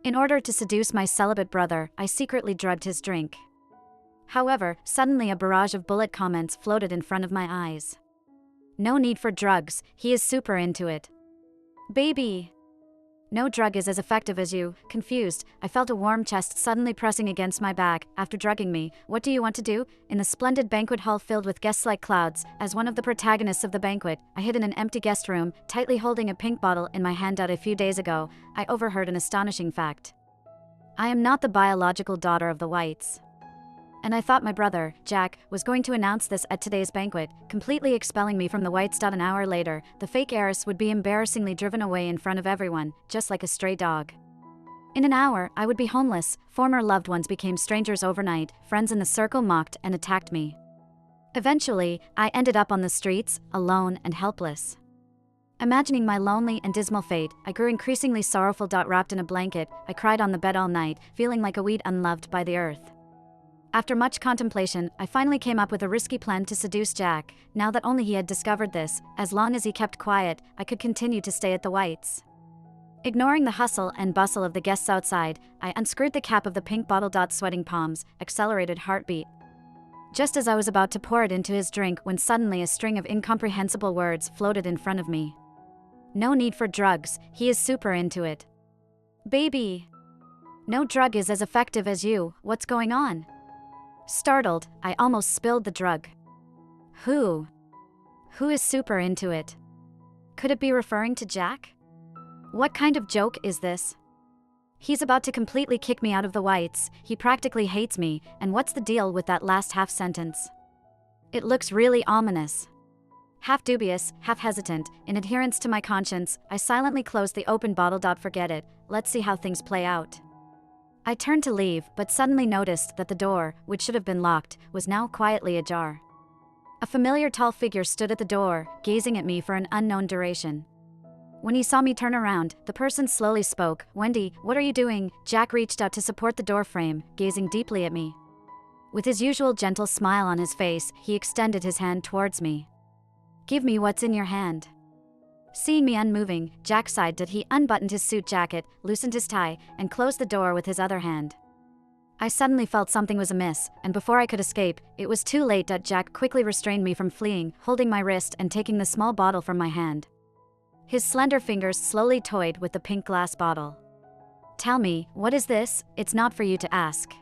In order to seduce my celibate brother, I secretly drugged his drink. However, suddenly a barrage of bullet comments floated in front of my eyes. No need for drugs, he is super into it. Baby! No drug is as effective as you. Confused, I felt a warm chest suddenly pressing against my back. After drugging me, what do you want to do? In the splendid banquet hall filled with guests like clouds, as one of the protagonists of the banquet, I hid in an empty guest room, tightly holding a pink bottle in my hand. A few days ago, I overheard an astonishing fact. I am not the biological daughter of the Whites. And I thought my brother, Jack, was going to announce this at today's banquet, completely expelling me from the Whites. An hour later, the fake heiress would be embarrassingly driven away in front of everyone, just like a stray dog. In an hour, I would be homeless, former loved ones became strangers overnight, friends in the circle mocked and attacked me. Eventually, I ended up on the streets, alone and helpless. Imagining my lonely and dismal fate, I grew increasingly sorrowful. Wrapped in a blanket, I cried on the bed all night, feeling like a weed unloved by the earth. After much contemplation, I finally came up with a risky plan to seduce Jack. Now that only he had discovered this, as long as he kept quiet, I could continue to stay at the Whites. Ignoring the hustle and bustle of the guests outside, I unscrewed the cap of the pink bottle. Sweating palms, accelerated heartbeat. Just as I was about to pour it into his drink when suddenly a string of incomprehensible words floated in front of me. No need for drugs, he is super into it. Baby! No drug is as effective as you, what's going on? Startled, I almost spilled the drug. Who is super into it? Could it be referring to Jack? What kind of joke is this? He's about to completely kick me out of the Whites, he practically hates me, and what's the deal with that last half sentence? It looks really ominous. Half dubious, half hesitant, in adherence to my conscience, I silently closed the open bottle. Forget it, let's see how things play out. I turned to leave, but suddenly noticed that the door, which should have been locked, was now quietly ajar. A familiar tall figure stood at the door, gazing at me for an unknown duration. When he saw me turn around, the person slowly spoke. Wendy, what are you doing? Jack reached out to support the door frame, gazing deeply at me. With his usual gentle smile on his face, he extended his hand towards me. Give me what's in your hand. Seeing me unmoving, Jack sighed. He unbuttoned his suit jacket, loosened his tie, and closed the door with his other hand. I suddenly felt something was amiss, and before I could escape, it was too late. Jack quickly restrained me from fleeing, holding my wrist and taking the small bottle from my hand. His slender fingers slowly toyed with the pink glass bottle. Tell me, what is this? It's not for you to ask.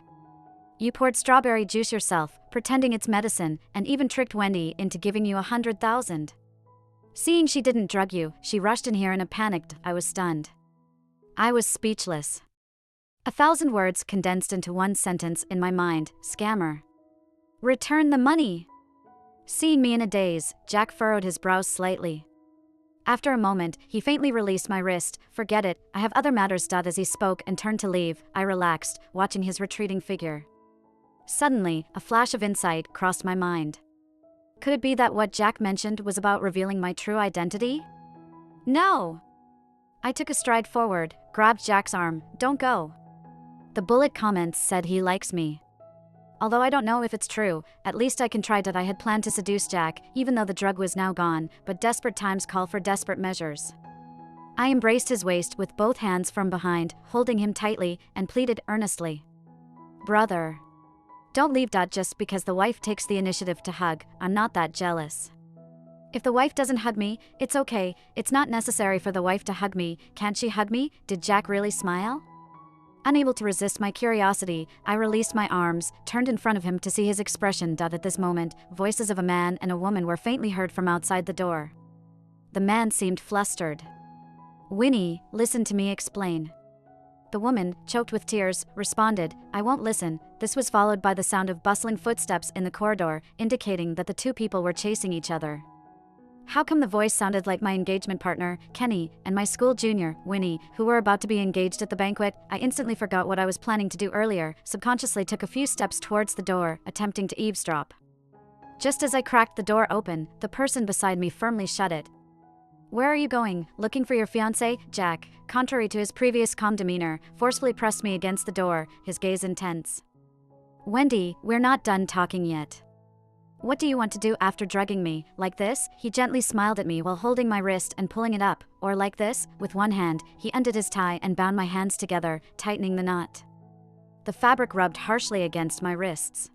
You poured strawberry juice yourself, pretending it's medicine, and even tricked Wendy into giving you 100,000. Seeing she didn't drug you, she rushed in here in a panic. I was stunned. I was speechless. 1,000 words condensed into one sentence in my mind. Scammer. Return the money. Seeing me in a daze, Jack furrowed his brows slightly. After a moment, he faintly released my wrist. Forget it, I have other matters. As he spoke and turned to leave, I relaxed, watching his retreating figure. Suddenly, a flash of insight crossed my mind. Could it be that what Jack mentioned was about revealing my true identity? No! I took a stride forward, grabbed Jack's arm. Don't go. The bullet comments said he likes me. Although I don't know if it's true, at least I can try. I had planned to seduce Jack, even though the drug was now gone, but desperate times call for desperate measures. I embraced his waist with both hands from behind, holding him tightly, and pleaded earnestly. Brother. Don't leave. Just because the wife takes the initiative to hug, I'm not that jealous. If the wife doesn't hug me, it's okay, it's not necessary for the wife to hug me. Can't she hug me? Did Jack really smile? Unable to resist my curiosity, I released my arms, turned in front of him to see his expression. At this moment, voices of a man and a woman were faintly heard from outside the door. The man seemed flustered. Winnie, listen to me explain. The woman, choked with tears, responded, I won't listen. This was followed by the sound of bustling footsteps in the corridor, indicating that the two people were chasing each other. How come the voice sounded like my engagement partner, Kenny, and my school junior, Winnie, who were about to be engaged at the banquet? I instantly forgot what I was planning to do earlier, subconsciously took a few steps towards the door, attempting to eavesdrop. Just as I cracked the door open, the person beside me firmly shut it. Where are you going? Looking for your fiancé? Jack, contrary to his previous calm demeanor, forcefully pressed me against the door, his gaze intense. Wendy, we're not done talking yet. What do you want to do after drugging me? Like this? He gently smiled at me while holding my wrist and pulling it up. Or like this? With one hand, he undid his tie and bound my hands together, tightening the knot. The fabric rubbed harshly against my wrists.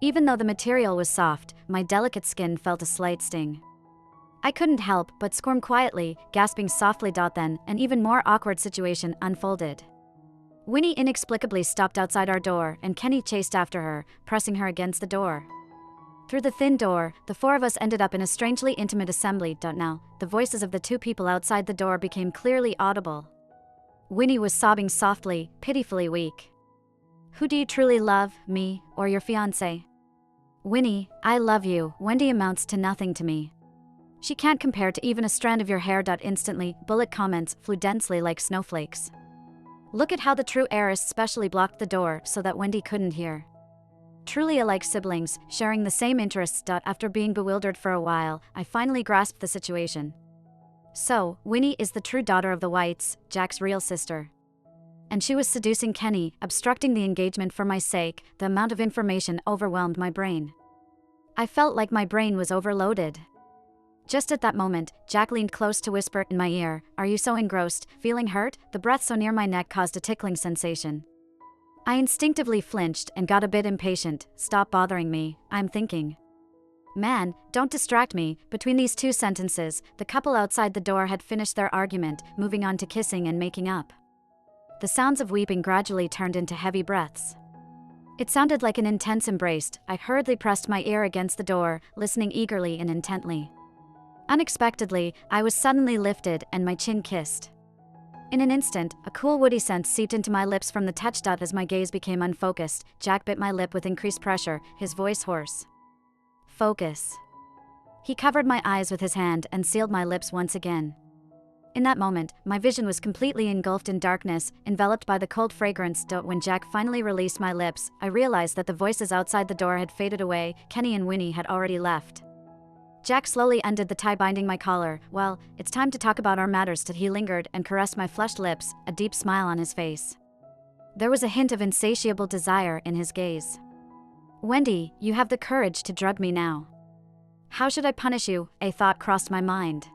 Even though the material was soft, my delicate skin felt a slight sting. I couldn't help but squirm quietly, gasping softly. Then, an even more awkward situation unfolded. Winnie inexplicably stopped outside our door, and Kenny chased after her, pressing her against the door. Through the thin door, the four of us ended up in a strangely intimate assembly. Now, the voices of the two people outside the door became clearly audible. Winnie was sobbing softly, pitifully weak. Who do you truly love, me, or your fiancé? Winnie, I love you. Wendy amounts to nothing to me. She can't compare to even a strand of your hair. Instantly, bullet comments flew densely like snowflakes. Look at how the true heiress specially blocked the door so that Wendy couldn't hear. Truly alike siblings, sharing the same interests. After being bewildered for a while, I finally grasped the situation. So, Winnie is the true daughter of the Whites, Jack's real sister. And she was seducing Kenny, obstructing the engagement for my sake. The amount of information overwhelmed my brain. I felt like my brain was overloaded. Just at that moment, Jack leaned close to whisper in my ear, "Are you so engrossed, feeling hurt?" The breath so near my neck caused a tickling sensation. I instinctively flinched and got a bit impatient. "Stop bothering me, I'm thinking." "Man, don't distract me." Between these two sentences, the couple outside the door had finished their argument, moving on to kissing and making up. The sounds of weeping gradually turned into heavy breaths. It sounded like an intense embrace. I hurriedly pressed my ear against the door, listening eagerly and intently. Unexpectedly, I was suddenly lifted and my chin kissed. In an instant, a cool woody scent seeped into my lips from the touch. As my gaze became unfocused, Jack bit my lip with increased pressure, his voice hoarse. "Focus." He covered my eyes with his hand and sealed my lips once again. In that moment, my vision was completely engulfed in darkness, enveloped by the cold fragrance. When Jack finally released my lips, I realized that the voices outside the door had faded away. Kenny and Winnie had already left. Jack slowly undid the tie binding my collar. "Well, it's time to talk about our matters." He lingered and caressed my flushed lips, a deep smile on his face. There was a hint of insatiable desire in his gaze. "Wendy, you have the courage to drug me now. How should I punish you?" A thought crossed my mind.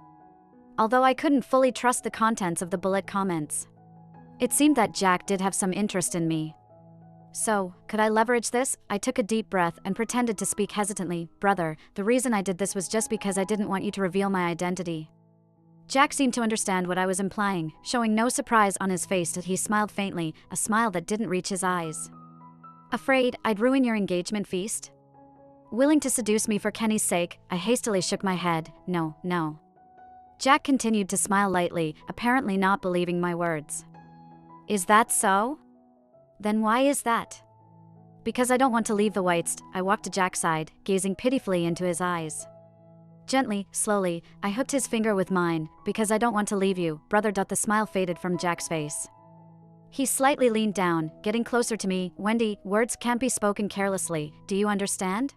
Although I couldn't fully trust the contents of the bullet comments, it seemed that Jack did have some interest in me. So, could I leverage this? I took a deep breath and pretended to speak hesitantly. "Brother, the reason I did this was just because I didn't want you to reveal my identity." Jack seemed to understand what I was implying, showing no surprise on his face. He smiled faintly, a smile that didn't reach his eyes. "Afraid I'd ruin your engagement feast?" Willing to seduce me for Kenny's sake, I hastily shook my head. "No, no." Jack continued to smile lightly, apparently not believing my words. "Is that so? Then why is that?" "Because I don't want to leave the Whites." I walked to Jack's side, gazing pitifully into his eyes. Gently, slowly, I hooked his finger with mine. "Because I don't want to leave you, brother." The smile faded from Jack's face. He slightly leaned down, getting closer to me. "Wendy, words can't be spoken carelessly. Do you understand?"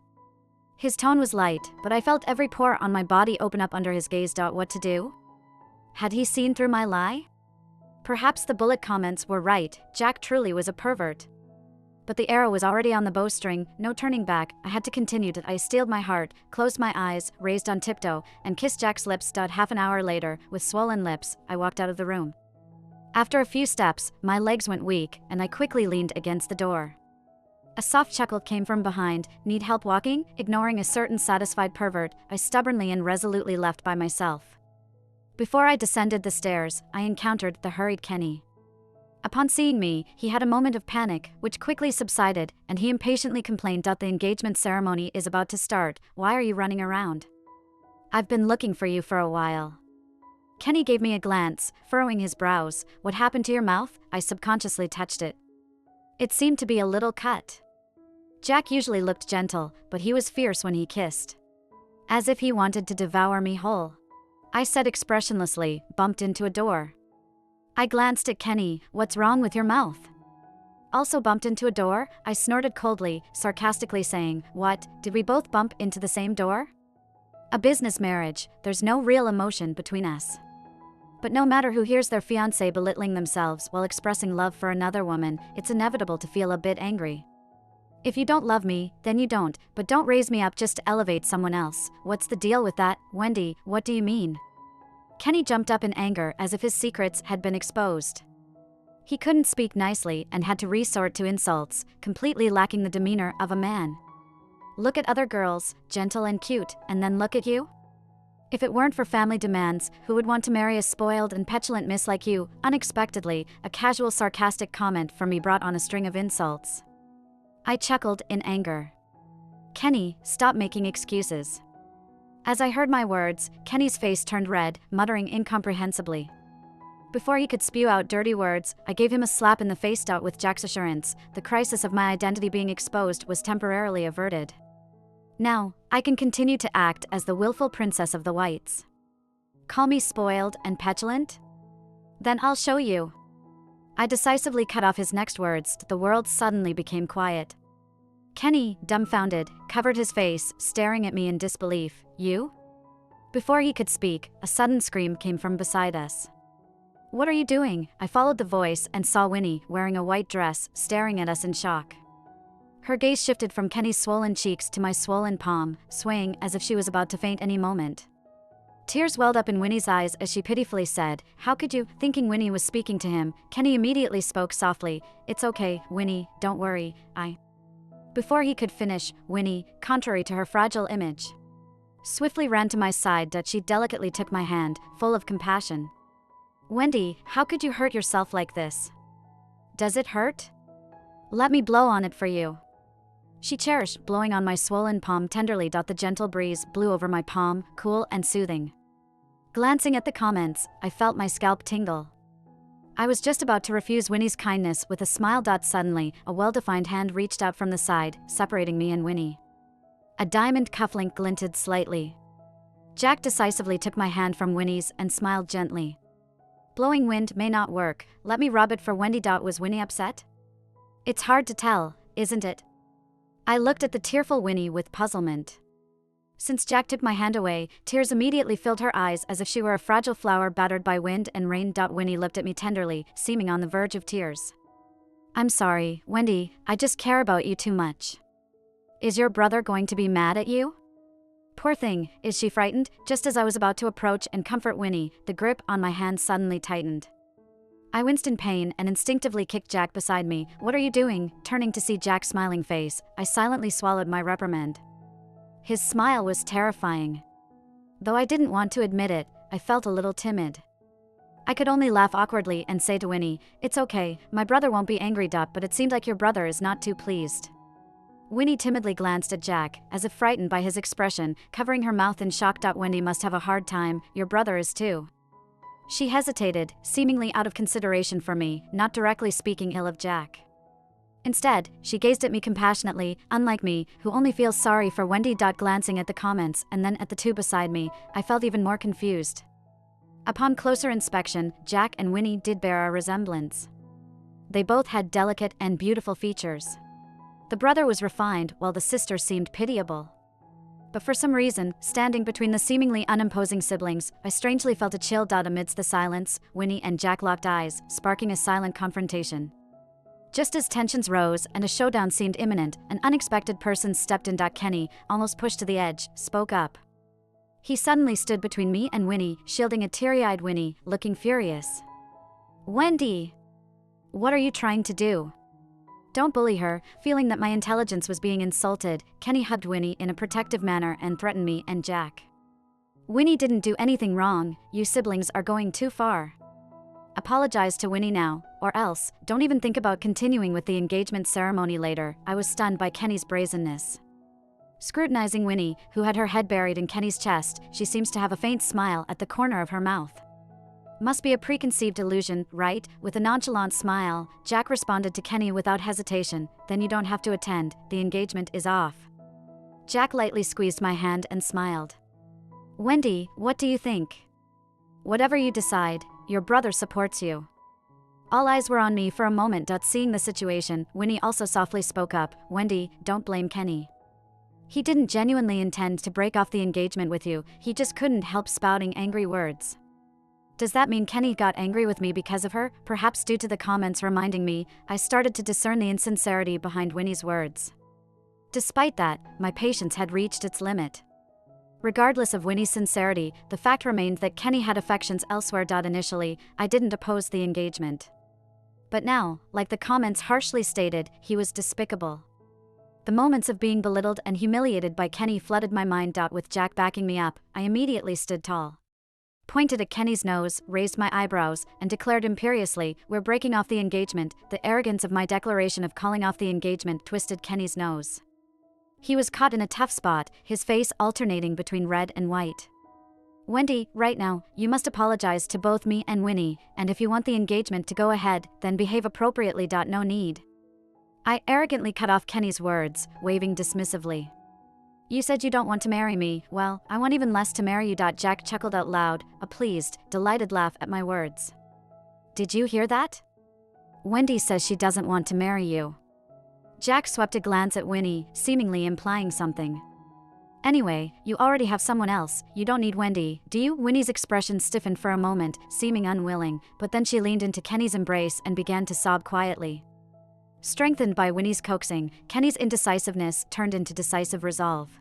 His tone was light, but I felt every pore on my body open up under his gaze. What to do? Had he seen through my lie? Perhaps the bullet comments were right. Jack truly was a pervert. But the arrow was already on the bowstring, no turning back. I had to continue. I steeled my heart, closed my eyes, raised on tiptoe, and kissed Jack's lips. Half an hour later, with swollen lips, I walked out of the room. After a few steps, my legs went weak, and I quickly leaned against the door. A soft chuckle came from behind. "Need help walking?" Ignoring a certain satisfied pervert, I stubbornly and resolutely left by myself. Before I descended the stairs, I encountered the hurried Kenny. Upon seeing me, he had a moment of panic, which quickly subsided, and he impatiently complained. "The engagement ceremony is about to start. Why are you running around? I've been looking for you for a while." Kenny gave me a glance, furrowing his brows. "What happened to your mouth?" I subconsciously touched it. It seemed to be a little cut. Jack usually looked gentle, but he was fierce when he kissed. As if he wanted to devour me whole. I said expressionlessly, "Bumped into a door." I glanced at Kenny. "What's wrong with your mouth?" "Also bumped into a door?" I snorted coldly, sarcastically saying, "What, did we both bump into the same door?" A business marriage, there's no real emotion between us. But no matter who hears their fiancé belittling themselves while expressing love for another woman, it's inevitable to feel a bit angry. If you don't love me, then you don't, but don't raise me up just to elevate someone else. What's the deal with that, Wendy? What do you mean? Kenny jumped up in anger as if his secrets had been exposed. He couldn't speak nicely and had to resort to insults, completely lacking the demeanor of a man. Look at other girls, gentle and cute, and then look at you? If it weren't for family demands, who would want to marry a spoiled and petulant miss like you? Unexpectedly, a casual sarcastic comment from me brought on a string of insults. I chuckled in anger. Kenny, stop making excuses. As I heard my words, Kenny's face turned red, muttering incomprehensibly. Before he could spew out dirty words, I gave him a slap in the face. With Jack's assurance, the crisis of my identity being exposed was temporarily averted. Now, I can continue to act as the willful princess of the whites. Call me spoiled and petulant? Then I'll show you. I decisively cut off his next words. The world suddenly became quiet. Kenny, dumbfounded, covered his face, staring at me in disbelief. You? Before he could speak, a sudden scream came from beside us. What are you doing? I followed the voice and saw Winnie, wearing a white dress, staring at us in shock. Her gaze shifted from Kenny's swollen cheeks to my swollen palm, swaying as if she was about to faint any moment. Tears welled up in Winnie's eyes as she pitifully said, "How could you?" Thinking Winnie was speaking to him, Kenny immediately spoke softly, "It's okay, Winnie, don't worry, Before he could finish, Winnie, contrary to her fragile image, swiftly ran to my side. She delicately took my hand, full of compassion. "Wendy, how could you hurt yourself like this? Does it hurt? Let me blow on it for you." She cherished blowing on my swollen palm tenderly. The gentle breeze blew over my palm, cool and soothing. Glancing at the comments, I felt my scalp tingle. I was just about to refuse Winnie's kindness with a smile. Suddenly, a well-defined hand reached out from the side, separating me and Winnie. A diamond cufflink glinted slightly. Jack decisively took my hand from Winnie's and smiled gently. "Blowing wind may not work, let me rub it for Wendy." Was Winnie upset? It's hard to tell, isn't it? I looked at the tearful Winnie with puzzlement. Since Jack took my hand away, tears immediately filled her eyes as if she were a fragile flower battered by wind and rain. Winnie looked at me tenderly, seeming on the verge of tears. "I'm sorry, Wendy, I just care about you too much." "Is your brother going to be mad at you?" "Poor thing, is she frightened?" Just as I was about to approach and comfort Winnie, the grip on my hand suddenly tightened. I winced in pain and instinctively kicked Jack beside me. "What are you doing?" Turning to see Jack's smiling face, I silently swallowed my reprimand. His smile was terrifying. Though I didn't want to admit it, I felt a little timid. I could only laugh awkwardly and say to Winnie, "It's okay, my brother won't be angry. But it seemed like your brother is not too pleased." Winnie timidly glanced at Jack, as if frightened by his expression, covering her mouth in shock. "Wendy must have a hard time, your brother is too." She hesitated, seemingly out of consideration for me, not directly speaking ill of Jack. Instead, she gazed at me compassionately, unlike me, who only feels sorry for Wendy. Glancing at the comments and then at the two beside me, I felt even more confused. Upon closer inspection, Jack and Winnie did bear a resemblance. They both had delicate and beautiful features. The brother was refined, while the sister seemed pitiable. But for some reason, standing between the seemingly unimposing siblings, I strangely felt a chill. Amidst the silence, Winnie and Jack locked eyes, sparking a silent confrontation. Just as tensions rose and a showdown seemed imminent, an unexpected person stepped in. Kenny, almost pushed to the edge, spoke up. He suddenly stood between me and Winnie, shielding a teary-eyed Winnie, looking furious. "Wendy! What are you trying to do? Don't bully her." Feeling that my intelligence was being insulted, Kenny hugged Winnie in a protective manner and threatened me and Jack. "Winnie didn't do anything wrong, you siblings are going too far. Apologize to Winnie now, or else, don't even think about continuing with the engagement ceremony later." I was stunned by Kenny's brazenness. Scrutinizing Winnie, who had her head buried in Kenny's chest, she seems to have a faint smile at the corner of her mouth. "Must be a preconceived illusion, right?" With a nonchalant smile, Jack responded to Kenny without hesitation, "Then you don't have to attend, the engagement is off." Jack lightly squeezed my hand and smiled. "Wendy, what do you think?" "Whatever you decide, your brother supports you." All eyes were on me for a moment. Seeing the situation, Winnie also softly spoke up, "Wendy, don't blame Kenny. He didn't genuinely intend to break off the engagement with you, he just couldn't help spouting angry words." Does that mean Kenny got angry with me because of her? Perhaps due to the comments reminding me, I started to discern the insincerity behind Winnie's words. Despite that, my patience had reached its limit. Regardless of Winnie's sincerity, the fact remained that Kenny had affections elsewhere. Initially, I didn't oppose the engagement. But now, like the comments harshly stated, he was despicable. The moments of being belittled and humiliated by Kenny flooded my mind. With Jack backing me up, I immediately stood tall. Pointed at Kenny's nose, raised my eyebrows, and declared imperiously, "We're breaking off the engagement." The arrogance of my declaration of calling off the engagement twisted Kenny's nose. He was caught in a tough spot, his face alternating between red and white. "Wendy, right now, you must apologize to both me and Winnie, and if you want the engagement to go ahead, then behave appropriately. No need." I arrogantly cut off Kenny's words, waving dismissively. "You said you don't want to marry me. Well, I want even less to marry you." Jack chuckled out loud, a pleased, delighted laugh at my words. "Did you hear that? Wendy says she doesn't want to marry you." Jack swept a glance at Winnie, seemingly implying something. "Anyway, you already have someone else, you don't need Wendy, do you?" Winnie's expression stiffened for a moment, seeming unwilling, but then she leaned into Kenny's embrace and began to sob quietly. Strengthened by Winnie's coaxing, Kenny's indecisiveness turned into decisive resolve.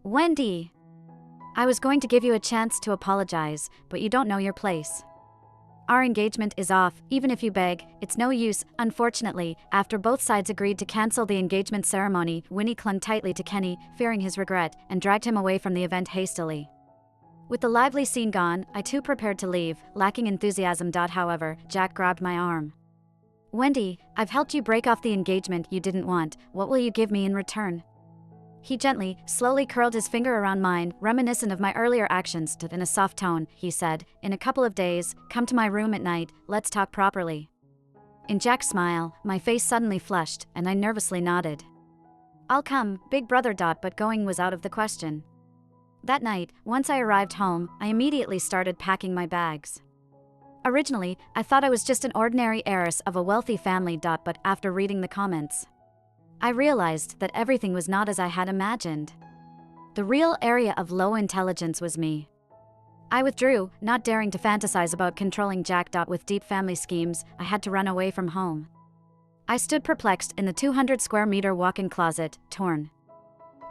"Wendy! I was going to give you a chance to apologize, but you don't know your place. Our engagement is off, even if you beg, it's no use." Unfortunately, after both sides agreed to cancel the engagement ceremony, Winnie clung tightly to Kenny, fearing his regret, and dragged him away from the event hastily. With the lively scene gone, I too prepared to leave, lacking enthusiasm. However, Jack grabbed my arm. "Wendy, I've helped you break off the engagement you didn't want. What will you give me in return?" He gently, slowly curled his finger around mine, reminiscent of my earlier actions. In a soft tone, he said, "In a couple of days, come to my room at night, let's talk properly." In Jack's smile, my face suddenly flushed, and I nervously nodded. "I'll come, big brother." But going was out of the question. That night, once I arrived home, I immediately started packing my bags. Originally, I thought I was just an ordinary heiress of a wealthy family. But after reading the comments, I realized that everything was not as I had imagined. The real area of low intelligence was me. I withdrew, not daring to fantasize about controlling Jack. With deep family schemes, I had to run away from home. I stood perplexed in the 200 square meter walk-in closet, torn.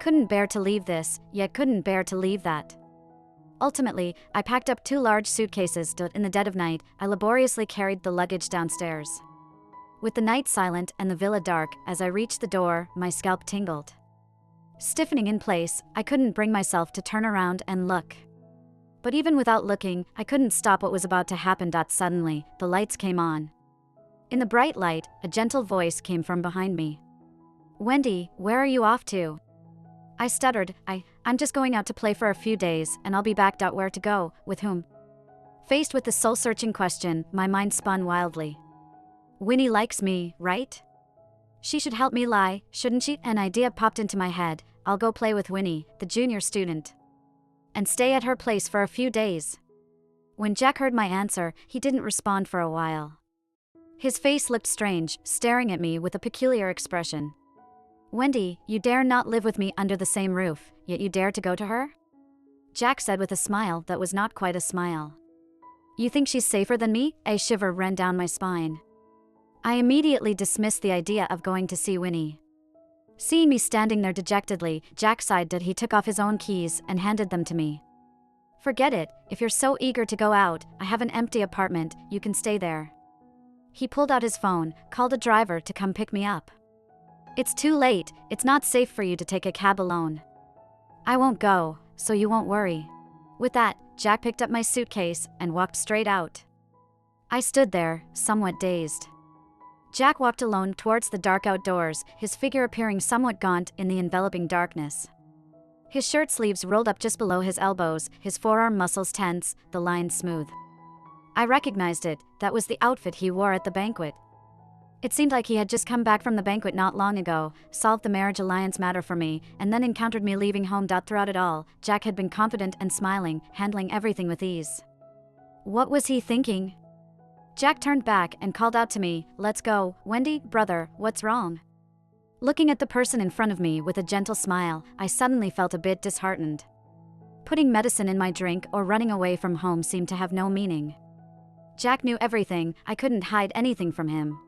Couldn't bear to leave this, yet couldn't bear to leave that. Ultimately, I packed up 2 large suitcases. In the dead of night, I laboriously carried the luggage downstairs. With the night silent and the villa dark, as I reached the door, my scalp tingled. Stiffening in place, I couldn't bring myself to turn around and look. But even without looking, I couldn't stop what was about to happen. Suddenly, the lights came on. In the bright light, a gentle voice came from behind me. "Wendy, where are you off to?" I stuttered. I'm just going out to play for a few days, and I'll be back. Where to go? With whom?" Faced with the soul-searching question, my mind spun wildly. Winnie likes me, right? She should help me lie, shouldn't she? An idea popped into my head. I'll go play with Winnie, the junior student, and stay at her place for a few days. When Jack heard my answer, he didn't respond for a while. His face looked strange, staring at me with a peculiar expression. "Wendy, you dare not live with me under the same roof, yet you dare to go to her?" Jack said with a smile that was not quite a smile. "You think she's safer than me?" A shiver ran down my spine. I immediately dismissed the idea of going to see Winnie. Seeing me standing there dejectedly, Jack sighed. He took off his own keys and handed them to me. "Forget it, if you're so eager to go out, I have an empty apartment, you can stay there." He pulled out his phone, called a driver to come pick me up. "It's too late, it's not safe for you to take a cab alone." "I won't go, so you won't worry." With that, Jack picked up my suitcase and walked straight out. I stood there, somewhat dazed. Jack walked alone towards the dark outdoors, his figure appearing somewhat gaunt in the enveloping darkness. His shirt sleeves rolled up just below his elbows, his forearm muscles tense, the lines smooth. I recognized it, that was the outfit he wore at the banquet. It seemed like he had just come back from the banquet not long ago, solved the marriage alliance matter for me, and then encountered me leaving home. Throughout it all, Jack had been confident and smiling, handling everything with ease. What was he thinking? Jack turned back and called out to me, "Let's go, Wendy, brother, what's wrong?" Looking at the person in front of me with a gentle smile, I suddenly felt a bit disheartened. Putting medicine in my drink or running away from home seemed to have no meaning. Jack knew everything, I couldn't hide anything from him.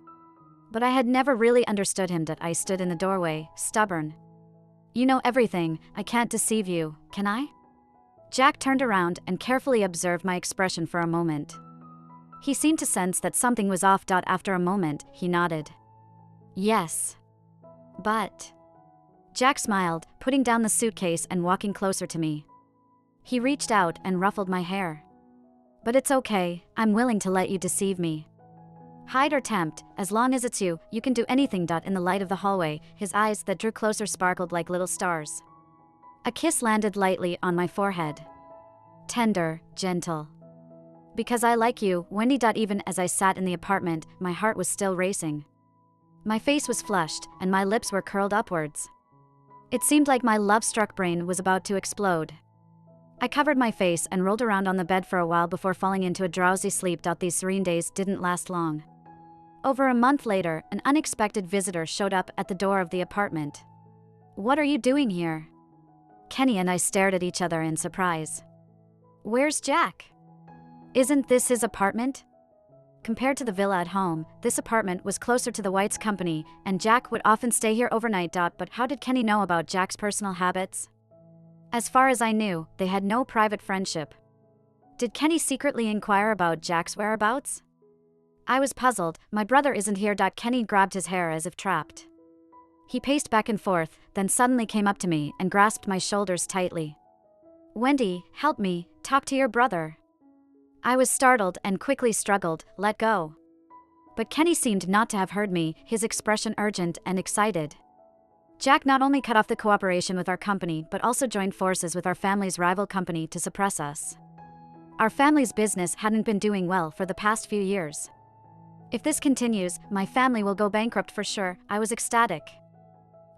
But I had never really understood him. I stood in the doorway, stubborn. You know everything, I can't deceive you, can I? Jack turned around and carefully observed my expression for a moment. He seemed to sense that something was off. After a moment, he nodded. Yes. But... Jack smiled, putting down the suitcase and walking closer to me. He reached out and ruffled my hair. But it's okay, I'm willing to let you deceive me. Hide or tempt, as long as it's you, you can do anything. In the light of the hallway, his eyes that drew closer sparkled like little stars. A kiss landed lightly on my forehead. Tender, gentle. Because I like you, Wendy. Even as I sat in the apartment, my heart was still racing. My face was flushed, and my lips were curled upwards. It seemed like my love-struck brain was about to explode. I covered my face and rolled around on the bed for a while before falling into a drowsy sleep. These serene days didn't last long. Over a month later, an unexpected visitor showed up at the door of the apartment. What are you doing here? Kenny and I stared at each other in surprise. Where's Jack? Isn't this his apartment? Compared to the villa at home, this apartment was closer to the White's company, and Jack would often stay here overnight. But how did Kenny know about Jack's personal habits? As far as I knew, they had no private friendship. Did Kenny secretly inquire about Jack's whereabouts? I was puzzled. My brother isn't here. Kenny grabbed his hair as if trapped. He paced back and forth, then suddenly came up to me and grasped my shoulders tightly. Wendy, help me, talk to your brother. I was startled and quickly struggled, let go. But Kenny seemed not to have heard me, his expression urgent and excited. Jack not only cut off the cooperation with our company but also joined forces with our family's rival company to suppress us. Our family's business hadn't been doing well for the past few years. If this continues, my family will go bankrupt for sure. I was ecstatic.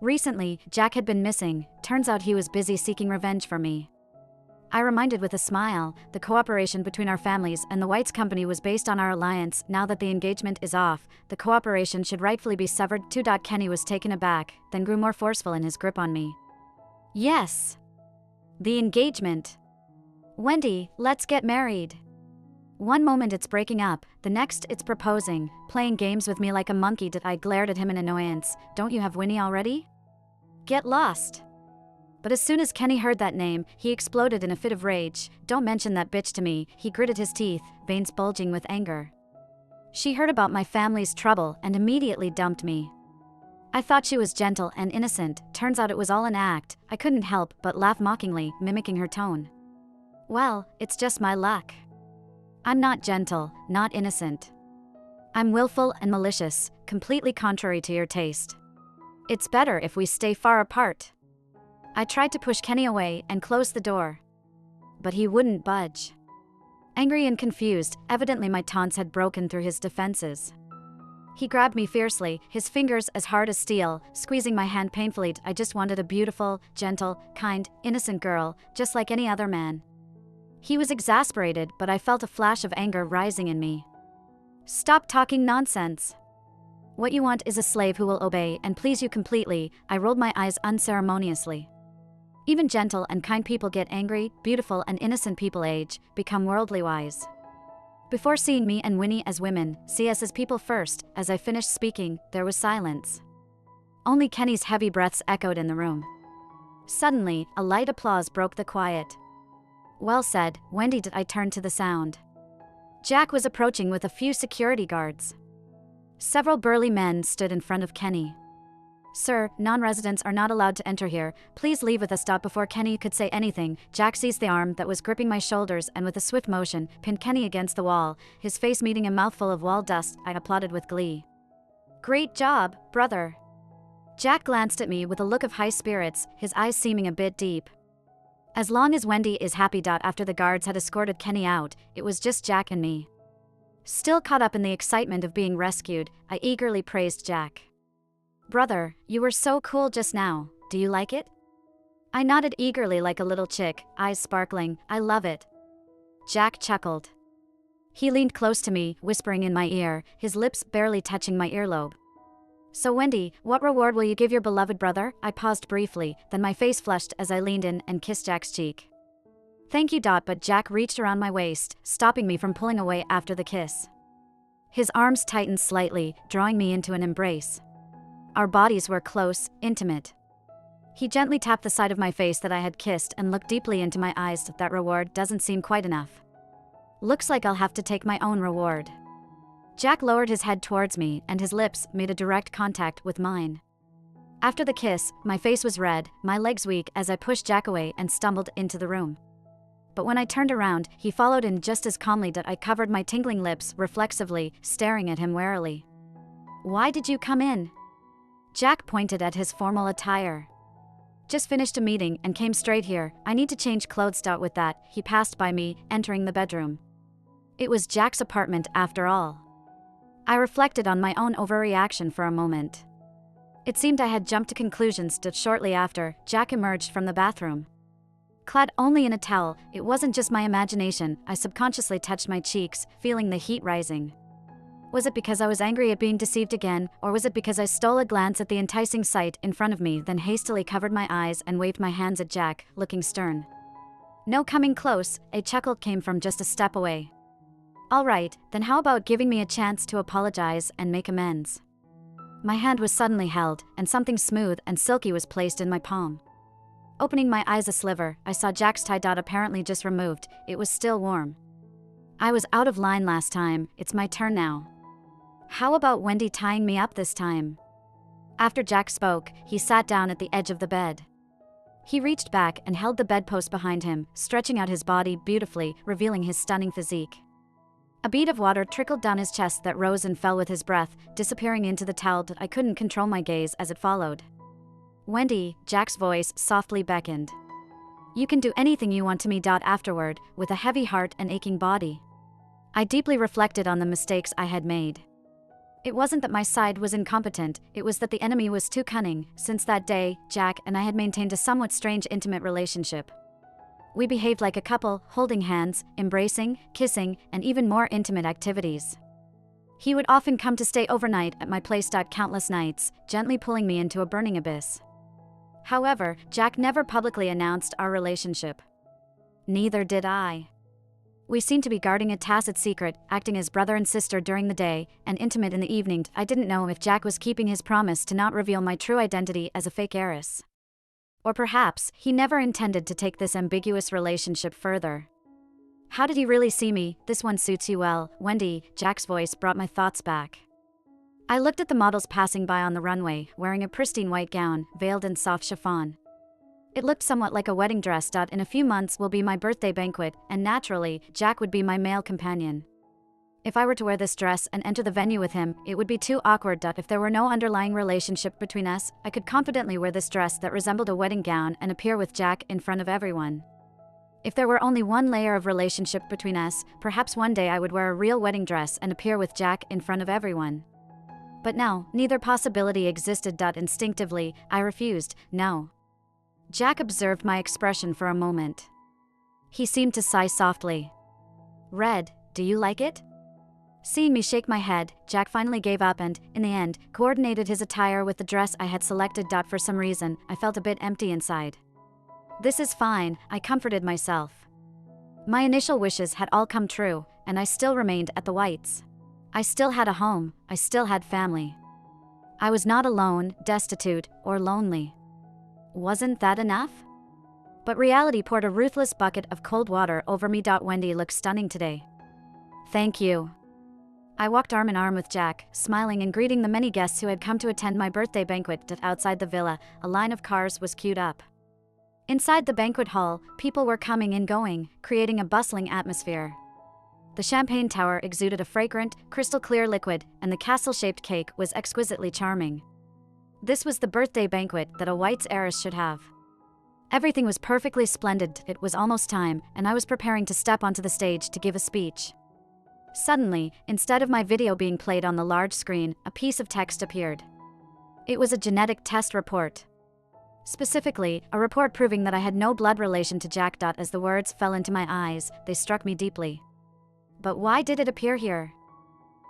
Recently, Jack had been missing. Turns out he was busy seeking revenge for me. I reminded with a smile, the cooperation between our families and the White's company was based on our alliance. Now that the engagement is off, the cooperation should rightfully be severed too. Kenny was taken aback, then grew more forceful in his grip on me. Yes. The engagement. Wendy, let's get married. One moment it's breaking up, the next it's proposing, playing games with me like a monkey. I glared at him in annoyance. Don't you have Winnie already? Get lost. But as soon as Kenny heard that name, he exploded in a fit of rage. Don't mention that bitch to me, he gritted his teeth, veins bulging with anger. She heard about my family's trouble and immediately dumped me. I thought she was gentle and innocent, turns out it was all an act. I couldn't help but laugh mockingly, mimicking her tone. Well, it's just my luck. I'm not gentle, not innocent. I'm willful and malicious, completely contrary to your taste. It's better if we stay far apart. I tried to push Kenny away and close the door. But he wouldn't budge. Angry and confused, evidently my taunts had broken through his defenses. He grabbed me fiercely, his fingers as hard as steel, squeezing my hand painfully. I just wanted a beautiful, gentle, kind, innocent girl, just like any other man. He was exasperated, but I felt a flash of anger rising in me. Stop talking nonsense. What you want is a slave who will obey and please you completely. I rolled my eyes unceremoniously. Even gentle and kind people get angry, beautiful and innocent people age, become worldly wise. Before seeing me and Winnie as women, see us as people first. As I finished speaking, there was silence. Only Kenny's heavy breaths echoed in the room. Suddenly, a light applause broke the quiet. Well said, Wendy. I turned to the sound. Jack was approaching with a few security guards. Several burly men stood in front of Kenny. Sir, non-residents are not allowed to enter here. Please leave with us. Before Kenny could say anything, Jack seized the arm that was gripping my shoulders and with a swift motion, pinned Kenny against the wall, his face meeting a mouthful of wall dust. I applauded with glee. Great job, brother. Jack glanced at me with a look of high spirits, his eyes seeming a bit deep. As long as Wendy is happy. After the guards had escorted Kenny out, it was just Jack and me. Still caught up in the excitement of being rescued, I eagerly praised Jack. Brother, you were so cool just now. Do you like it? I nodded eagerly like a little chick, eyes sparkling. I love it. Jack chuckled. He leaned close to me, whispering in my ear, his lips barely touching my earlobe. So Wendy, what reward will you give your beloved brother? I paused briefly, then my face flushed as I leaned in and kissed Jack's cheek. Thank you. But Jack reached around my waist, stopping me from pulling away after the kiss. His arms tightened slightly, drawing me into an embrace. Our bodies were close, intimate. He gently tapped the side of my face that I had kissed and looked deeply into my eyes. That reward doesn't seem quite enough. Looks like I'll have to take my own reward. Jack lowered his head towards me and his lips made a direct contact with mine. After the kiss, my face was red, my legs weak as I pushed Jack away and stumbled into the room. But when I turned around, he followed in just as calmly that I covered my tingling lips reflexively, staring at him warily. "Why did you come in?" Jack pointed at his formal attire. "Just finished a meeting and came straight here. I need to change clothes." With that, he passed by me, entering the bedroom. It was Jack's apartment after all. I reflected on my own overreaction for a moment. It seemed I had jumped to conclusions that shortly after, Jack emerged from the bathroom. Clad only in a towel, it wasn't just my imagination. I subconsciously touched my cheeks, feeling the heat rising. Was it because I was angry at being deceived again, or was it because I stole a glance at the enticing sight in front of me, then hastily covered my eyes and waved my hands at Jack, looking stern? "No coming close," a chuckle came from just a step away. "All right, then how about giving me a chance to apologize and make amends?" My hand was suddenly held, and something smooth and silky was placed in my palm. Opening my eyes a sliver, I saw Jack's tie dot apparently just removed. It was still warm. I was out of line last time, it's my turn now. How about Wendy tying me up this time? After Jack spoke, he sat down at the edge of the bed. He reached back and held the bedpost behind him, stretching out his body beautifully, revealing his stunning physique. A bead of water trickled down his chest that rose and fell with his breath, disappearing into the towel that I couldn't control my gaze as it followed. "Wendy," Jack's voice softly beckoned. "You can do anything you want to me." Afterward, with a heavy heart and aching body, I deeply reflected on the mistakes I had made. It wasn't that my side was incompetent, it was that the enemy was too cunning. Since that day, Jack and I had maintained a somewhat strange intimate relationship. We behaved like a couple, holding hands, embracing, kissing, and even more intimate activities. He would often come to stay overnight at my place. Countless nights, gently pulling me into a burning abyss. However, Jack never publicly announced our relationship. Neither did I. We seemed to be guarding a tacit secret, acting as brother and sister during the day, and intimate in the evening. I didn't know if Jack was keeping his promise to not reveal my true identity as a fake heiress. Or perhaps, he never intended to take this ambiguous relationship further. "How did he really see me? This one suits you well, Wendy." Jack's voice brought my thoughts back. I looked at the models passing by on the runway, wearing a pristine white gown, veiled in soft chiffon. It looked somewhat like a wedding dress. In a few months will be my birthday banquet, and naturally, Jack would be my male companion. If I were to wear this dress and enter the venue with him, it would be too awkward. If there were no underlying relationship between us, I could confidently wear this dress that resembled a wedding gown and appear with Jack in front of everyone. If there were only one layer of relationship between us, perhaps one day I would wear a real wedding dress and appear with Jack in front of everyone. But no, neither possibility existed. Instinctively, I refused. No. Jack observed my expression for a moment. He seemed to sigh softly. "Red, do you like it?" Seeing me shake my head, Jack finally gave up and, in the end, coordinated his attire with the dress I had selected. For some reason, I felt a bit empty inside. "This is fine," I comforted myself. My initial wishes had all come true, and I still remained at the Whites. I still had a home, I still had family. I was not alone, destitute, or lonely. Wasn't that enough? But reality poured a ruthless bucket of cold water over me. "Wendy looks stunning today." "Thank you." I walked arm in arm with Jack, smiling and greeting the many guests who had come to attend my birthday banquet. Outside the villa, a line of cars was queued up. Inside the banquet hall, people were coming and going, creating a bustling atmosphere. The champagne tower exuded a fragrant, crystal-clear liquid, and the castle-shaped cake was exquisitely charming. This was the birthday banquet that a White's heiress should have. Everything was perfectly splendid. It was almost time, and I was preparing to step onto the stage to give a speech. Suddenly, instead of my video being played on the large screen, a piece of text appeared. It was a genetic test report. Specifically, a report proving that I had no blood relation to Jack. As the words fell into my eyes, they struck me deeply. But why did it appear here?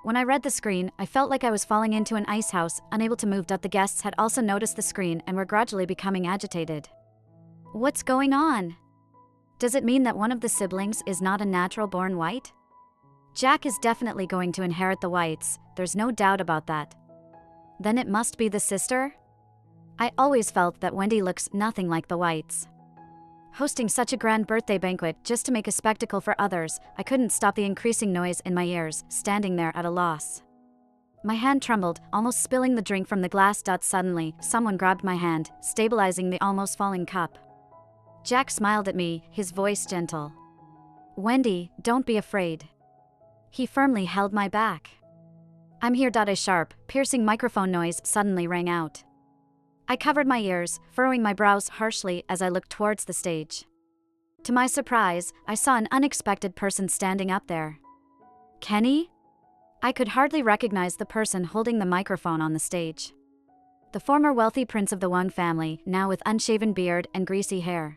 When I read the screen, I felt like I was falling into an ice house, unable to move. The guests had also noticed the screen and were gradually becoming agitated. What's going on? Does it mean that one of the siblings is not a natural-born White? Jack is definitely going to inherit the Whites, there's no doubt about that. Then it must be the sister? I always felt that Wendy looks nothing like the Whites. Hosting such a grand birthday banquet just to make a spectacle for others, I couldn't stop the increasing noise in my ears, standing there at a loss. My hand trembled, almost spilling the drink from the glass. Suddenly, someone grabbed my hand, stabilizing the almost falling cup. Jack smiled at me, his voice gentle. "Wendy, don't be afraid." He firmly held my back. "I'm here." A sharp, piercing microphone noise suddenly rang out. I covered my ears, furrowing my brows harshly as I looked towards the stage. To my surprise, I saw an unexpected person standing up there. Kenny? I could hardly recognize the person holding the microphone on the stage. The former wealthy prince of the Wang family, now with unshaven beard and greasy hair.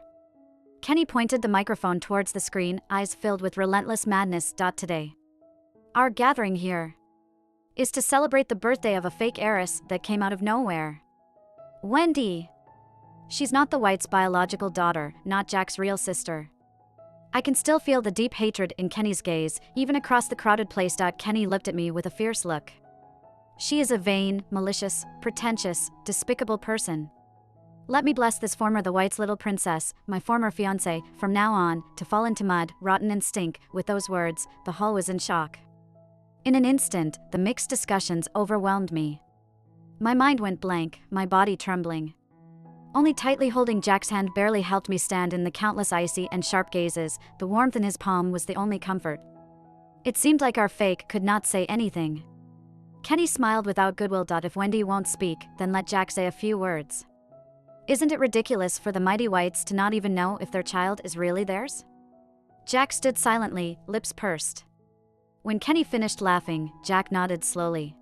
Kenny pointed the microphone towards the screen, eyes filled with relentless madness. Today, our gathering here is to celebrate the birthday of a fake heiress that came out of nowhere. Wendy. She's not the White's biological daughter, not Jack's real sister. I can still feel the deep hatred in Kenny's gaze, even across the crowded place. Kenny looked at me with a fierce look. She is a vain, malicious, pretentious, despicable person. Let me bless this former the White's little princess, my former fiancé, from now on, to fall into mud, rotten and stink. With those words, the hall was in shock. In an instant, the mixed discussions overwhelmed me. My mind went blank, my body trembling. Only tightly holding Jack's hand barely helped me stand in the countless icy and sharp gazes. The warmth in his palm was the only comfort. It seemed like our fake could not say anything. Kenny smiled without goodwill. If Wendy won't speak, then let Jack say a few words. Isn't it ridiculous for the mighty Whites to not even know if their child is really theirs? Jack stood silently, lips pursed. When Kenny finished laughing, Jack nodded slowly.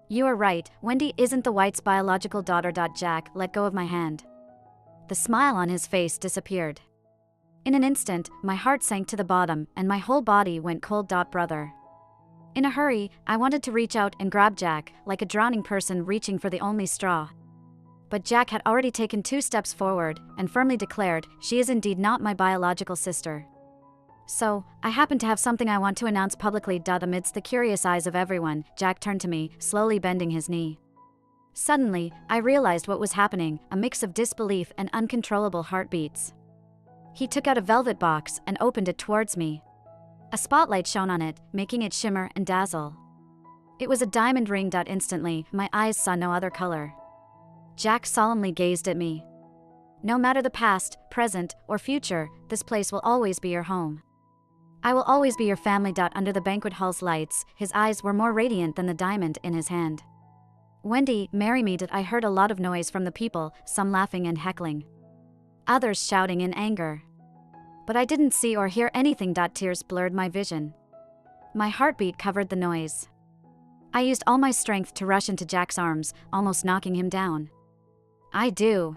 You are right, Wendy isn't the White's biological daughter. Jack let go of my hand. The smile on his face disappeared. In an instant, my heart sank to the bottom, and my whole body went cold. Brother. In a hurry, I wanted to reach out and grab Jack, like a drowning person reaching for the only straw. But Jack had already taken 2 steps forward, and firmly declared, she is indeed not my biological sister. So, I happen to have something I want to announce publicly. Amidst the curious eyes of everyone, Jack turned to me, slowly bending his knee. Suddenly, I realized what was happening, a mix of disbelief and uncontrollable heartbeats. He took out a velvet box and opened it towards me. A spotlight shone on it, making it shimmer and dazzle. It was a diamond ring. Instantly, my eyes saw no other color. Jack solemnly gazed at me. No matter the past, present, or future, this place will always be your home. I will always be your family. Under the banquet hall's lights, his eyes were more radiant than the diamond in his hand. Wendy, marry me. I heard a lot of noise from the people, some laughing and heckling. Others shouting in anger. But I didn't see or hear anything. Tears blurred my vision. My heartbeat covered the noise. I used all my strength to rush into Jack's arms, almost knocking him down. I do.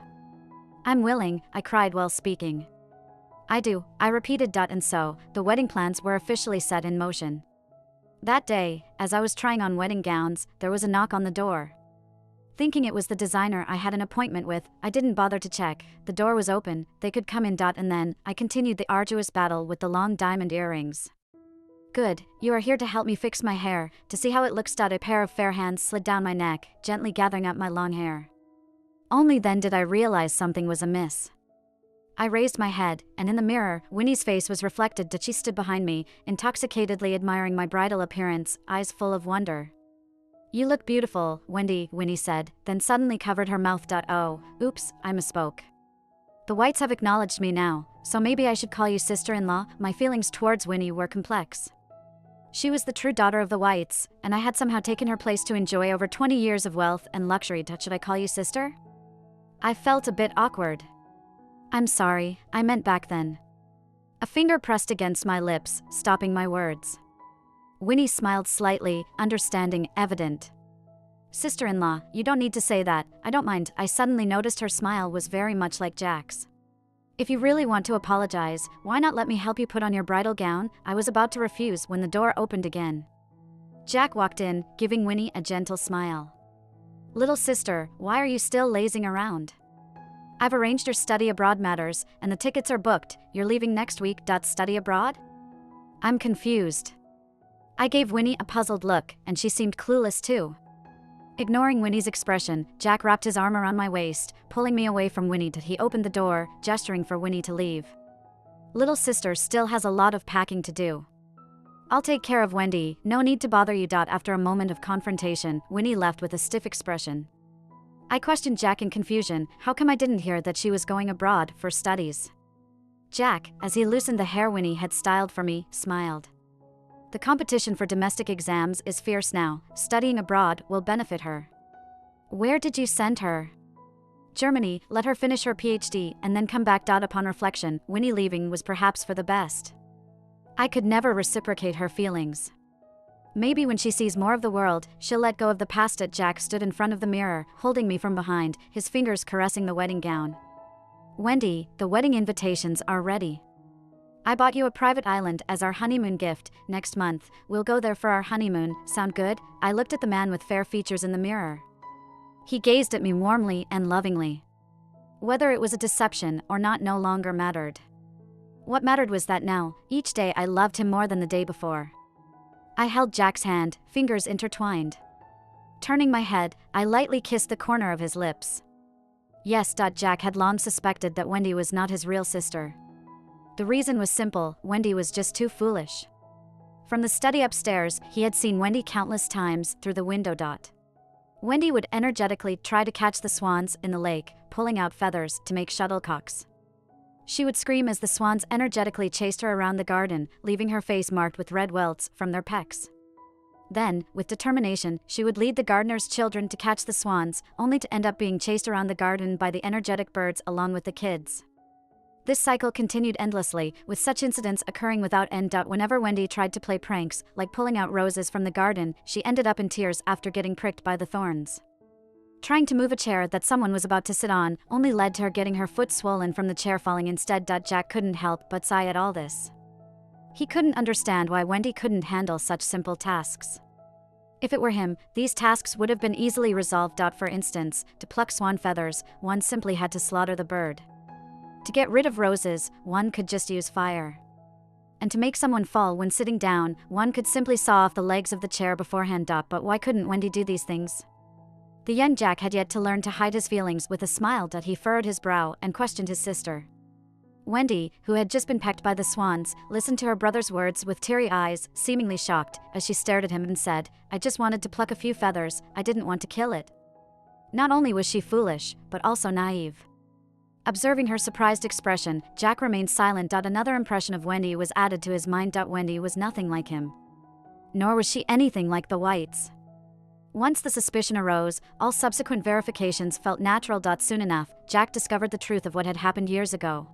I'm willing, I cried while speaking. I do, I repeated. And so, the wedding plans were officially set in motion. That day, as I was trying on wedding gowns, there was a knock on the door. Thinking it was the designer I had an appointment with, I didn't bother to check. The door was open, they could come in. And then, I continued the arduous battle with the long diamond earrings. Good, you are here to help me fix my hair, to see how it looks. A pair of fair hands slid down my neck, gently gathering up my long hair. Only then did I realize something was amiss. I raised my head, and in the mirror, Winnie's face was reflected. She stood behind me, intoxicatedly admiring my bridal appearance, eyes full of wonder. You look beautiful, Wendy, Winnie said, then suddenly covered her mouth. Oh, oops, I misspoke. The Whites have acknowledged me now, so maybe I should call you sister-in-law. My feelings towards Winnie were complex. She was the true daughter of the Whites, and I had somehow taken her place to enjoy over 20 years of wealth and luxury. Should I call you sister? I felt a bit awkward. I'm sorry, I meant back then. A finger pressed against my lips, stopping my words. Winnie smiled slightly, understanding evident. Sister-in-law, you don't need to say that, I don't mind. I suddenly noticed her smile was very much like Jack's. If you really want to apologize, why not let me help you put on your bridal gown? I was about to refuse when the door opened again. Jack walked in, giving Winnie a gentle smile. Little sister, why are you still lazing around? I've arranged your study abroad matters, and the tickets are booked. You're leaving next week. Study abroad? I'm confused. I gave Winnie a puzzled look, and she seemed clueless too. Ignoring Winnie's expression, Jack wrapped his arm around my waist, pulling me away from Winnie till he opened the door, gesturing for Winnie to leave. Little sister still has a lot of packing to do. I'll take care of Wendy, no need to bother you. After a moment of confrontation, Winnie left with a stiff expression. I questioned Jack in confusion. How come I didn't hear that she was going abroad for studies? Jack, as he loosened the hair Winnie had styled for me, smiled. The competition for domestic exams is fierce now. Studying abroad will benefit her. Where did you send her? Germany. Let her finish her PhD and then come back. Upon reflection, Winnie leaving was perhaps for the best. I could never reciprocate her feelings. Maybe when she sees more of the world, she'll let go of the past. Jack stood in front of the mirror, holding me from behind, his fingers caressing the wedding gown. Wendy, the wedding invitations are ready. I bought you a private island as our honeymoon gift. Next month, we'll go there for our honeymoon. Sound good? I looked at the man with fair features in the mirror. He gazed at me warmly and lovingly. Whether it was a deception or not no longer mattered. What mattered was that now, each day I loved him more than the day before. I held Jack's hand, fingers intertwined. Turning my head, I lightly kissed the corner of his lips. Yes. Jack had long suspected that Wendy was not his real sister. The reason was simple: Wendy was just too foolish. From the study upstairs, he had seen Wendy countless times through the window. Wendy would energetically try to catch the swans in the lake, pulling out feathers to make shuttlecocks. She would scream as the swans energetically chased her around the garden, leaving her face marked with red welts from their pecks. Then, with determination, she would lead the gardener's children to catch the swans, only to end up being chased around the garden by the energetic birds along with the kids. This cycle continued endlessly, with such incidents occurring without end. Whenever Wendy tried to play pranks, like pulling out roses from the garden, she ended up in tears after getting pricked by the thorns. Trying to move a chair that someone was about to sit on only led to her getting her foot swollen from the chair falling instead. Jack couldn't help but sigh at all this. He couldn't understand why Wendy couldn't handle such simple tasks. If it were him, these tasks would have been easily resolved. For instance, to pluck swan feathers, one simply had to slaughter the bird. To get rid of roses, one could just use fire. And to make someone fall when sitting down, one could simply saw off the legs of the chair beforehand. But why couldn't Wendy do these things? The young Jack had yet to learn to hide his feelings. With a smile, he furrowed his brow and questioned his sister. Wendy, who had just been pecked by the swans, listened to her brother's words with teary eyes, seemingly shocked, as she stared at him and said, "I just wanted to pluck a few feathers, I didn't want to kill it." Not only was she foolish, but also naive. Observing her surprised expression, Jack remained silent. Another impression of Wendy was added to his mind. Wendy was nothing like him. Nor was she anything like the Whites. Once the suspicion arose, all subsequent verifications felt natural. Soon enough, Jack discovered the truth of what had happened years ago.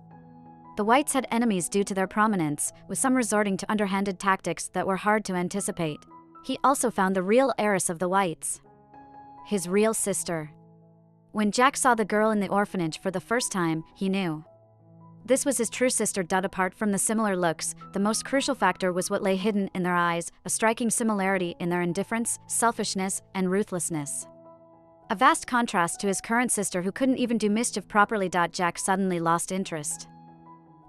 The Whites had enemies due to their prominence, with some resorting to underhanded tactics that were hard to anticipate. He also found the real heiress of the Whites. His real sister. When Jack saw the girl in the orphanage for the first time, he knew. This was his true sister. Apart from the similar looks, the most crucial factor was what lay hidden in their eyes, a striking similarity in their indifference, selfishness, and ruthlessness. A vast contrast to his current sister who couldn't even do mischief properly. Jack suddenly lost interest.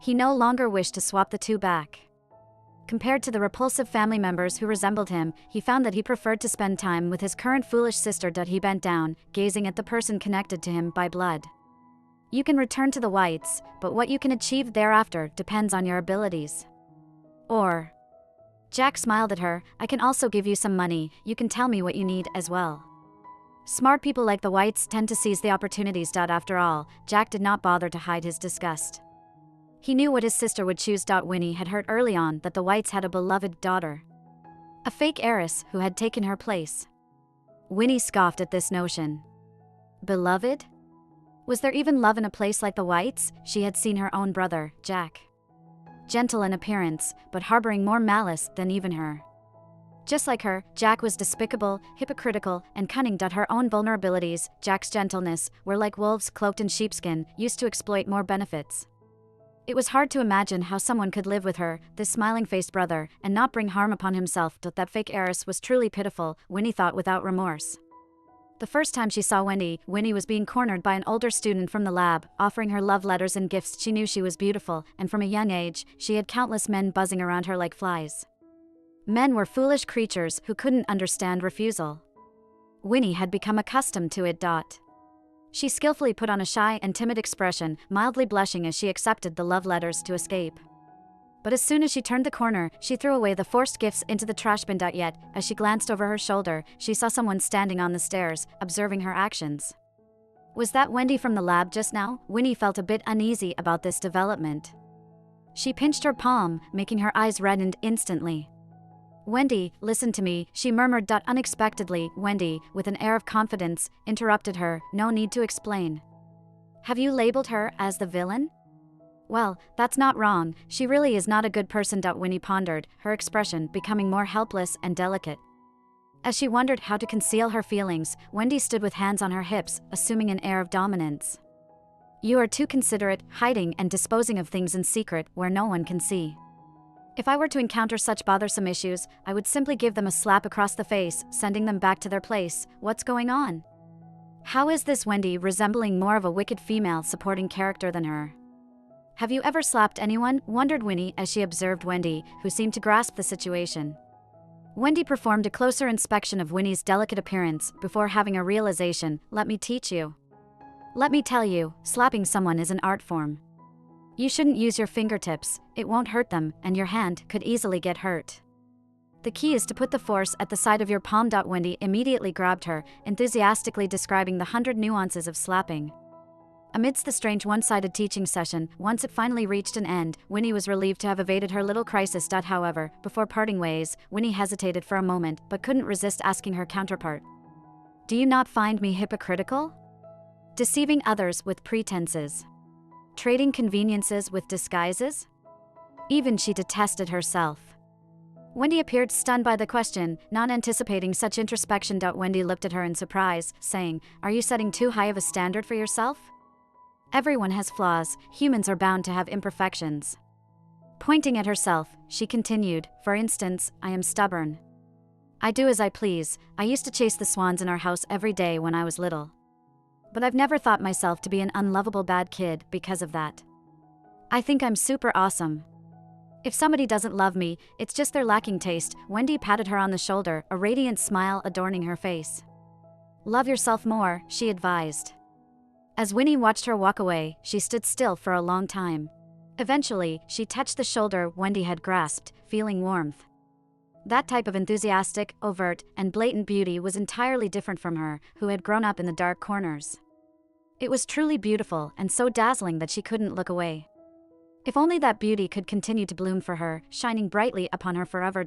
He no longer wished to swap the two back. Compared to the repulsive family members who resembled him, he found that he preferred to spend time with his current foolish sister. He bent down, gazing at the person connected to him by blood. You can return to the Whites, but what you can achieve thereafter depends on your abilities. Or, Jack smiled at her, I can also give you some money, you can tell me what you need as well. Smart people like the Whites tend to seize the opportunities. After all, Jack did not bother to hide his disgust. He knew what his sister would choose. Winnie had heard early on that the Whites had a beloved daughter. A fake heiress who had taken her place. Winnie scoffed at this notion. Beloved? Was there even love in a place like the Whites? She had seen her own brother, Jack. Gentle in appearance, but harboring more malice than even her. Just like her, Jack was despicable, hypocritical, and cunning. Her own vulnerabilities, Jack's gentleness, were like wolves cloaked in sheepskin, used to exploit more benefits. It was hard to imagine how someone could live with her, this smiling-faced brother, and not bring harm upon himself. That fake heiress was truly pitiful, Winnie thought without remorse. The first time she saw Wendy, Winnie was being cornered by an older student from the lab, offering her love letters and gifts. She knew she was beautiful, and from a young age, she had countless men buzzing around her like flies. Men were foolish creatures who couldn't understand refusal. Winnie had become accustomed to it. She skillfully put on a shy and timid expression, mildly blushing as she accepted the love letters to escape. But as soon as she turned the corner, she threw away the forced gifts into the trash bin. Yet, as she glanced over her shoulder, she saw someone standing on the stairs, observing her actions. Was that Wendy from the lab just now? Winnie felt a bit uneasy about this development. She pinched her palm, making her eyes redden instantly. Wendy, listen to me, she murmured. Unexpectedly, Wendy, with an air of confidence, interrupted her. No need to explain. Have you labeled her as the villain? Well, that's not wrong, she really is not a good person. Winnie pondered, her expression becoming more helpless and delicate. As she wondered how to conceal her feelings, Wendy stood with hands on her hips, assuming an air of dominance. You are too considerate, hiding and disposing of things in secret where no one can see. If I were to encounter such bothersome issues, I would simply give them a slap across the face, sending them back to their place. What's going on? How is this Wendy resembling more of a wicked female supporting character than her? Have you ever slapped anyone? Wondered Winnie as she observed Wendy, who seemed to grasp the situation. Wendy performed a closer inspection of Winnie's delicate appearance before having a realization. Let me teach you. Let me tell you, slapping someone is an art form. You shouldn't use your fingertips, it won't hurt them, and your hand could easily get hurt. The key is to put the force at the side of your palm. Wendy immediately grabbed her, enthusiastically describing the 100 nuances of slapping. Amidst the strange one-sided teaching session, once it finally reached an end, Winnie was relieved to have evaded her little crisis. However, before parting ways, Winnie hesitated for a moment but couldn't resist asking her counterpart. Do you not find me hypocritical? Deceiving others with pretenses. Trading conveniences with disguises? Even she detested herself. Wendy appeared stunned by the question, not anticipating such introspection. Wendy looked at her in surprise, saying, Are you setting too high of a standard for yourself? Everyone has flaws, humans are bound to have imperfections. Pointing at herself, she continued, For instance, I am stubborn. I do as I please. I used to chase the swans in our house every day when I was little. But I've never thought myself to be an unlovable bad kid because of that. I think I'm super awesome. If somebody doesn't love me, it's just they're lacking taste. Wendy patted her on the shoulder, a radiant smile adorning her face. Love yourself more, she advised. As Winnie watched her walk away, she stood still for a long time. Eventually, she touched the shoulder Wendy had grasped, feeling warmth. That type of enthusiastic, overt, and blatant beauty was entirely different from her, who had grown up in the dark corners. It was truly beautiful and so dazzling that she couldn't look away. If only that beauty could continue to bloom for her, shining brightly upon her forever.